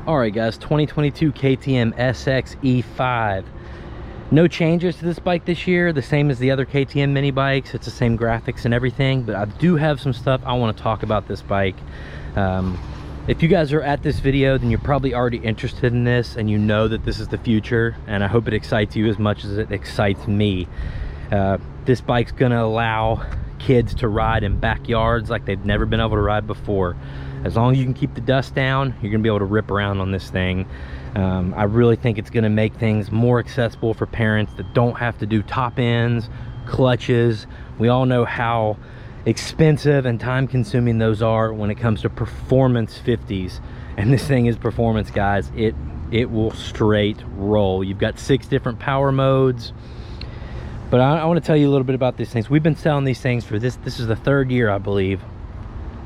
All right guys, 2022 KTM SX E5. No changes to this bike this year, the same as the other KTM mini bikes. It's the same graphics and everything, but I do have some stuff I want to talk about this bike. If you guys are at this video, then you're probably already interested in this and you know that this is the future, and I hope it excites you as much as it excites me. This bike's gonna allow kids to ride in backyards like they've never been able to ride before. As long as you can keep the dust down, you're gonna be able to rip around on this thing. I really think it's gonna make things more accessible for parents that don't have to do top ends, clutches. We all know how expensive and time consuming those are when it comes to performance 50s. And this thing is performance, guys. It will straight roll. You've got 6 different power modes. But I want to tell you a little bit about these things. We've been selling these things for this is the 3rd year, I believe.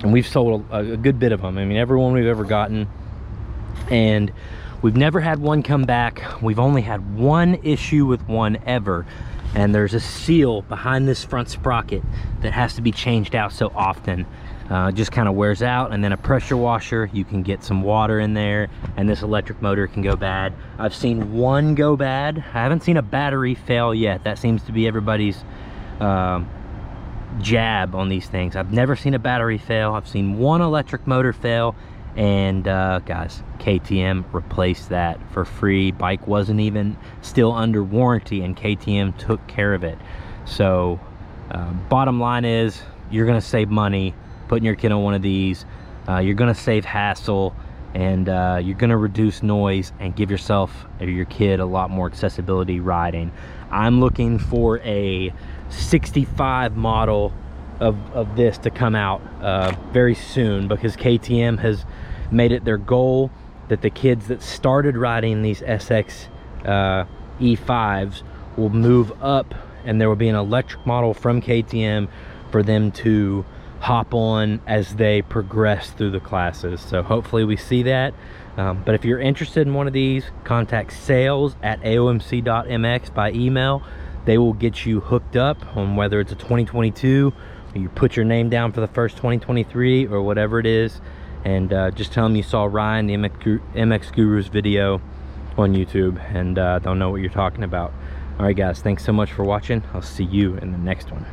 And we've sold a good bit of them. I mean, every one we've ever gotten. And we've never had one come back. We've only had one issue with one ever. And there's a seal behind this front sprocket that has to be changed out so often. It just kind of wears out. And then a pressure washer, you can get some water in there, and this electric motor can go bad. I've seen one go bad. I haven't seen a battery fail yet. That seems to be everybody's jab on these things. I've never seen a battery fail. I've seen one electric motor fail, and guys, KTM replaced that for free. Bike wasn't even still under warranty, and KTM took care of it. So bottom line is, you're gonna save money putting your kid on one of these. You're gonna save hassle, and you're gonna reduce noise and give yourself or your kid a lot more accessibility riding. I'm looking for a 65 model of this to come out very soon, because KTM has made it their goal that the kids that started riding these SX E5s will move up, and there will be an electric model from KTM for them to hop on as they progress through the classes. So hopefully we see that. But if you're interested in one of these, contact sales@aomc.mx by email. They will get you hooked up on whether it's a 2022, or you put your name down for the first 2023, or whatever it is, and just tell them you saw Ryan, the MX Guru's video on YouTube, and don't know what you're talking about. All right guys, thanks so much for watching. I'll see you in the next one.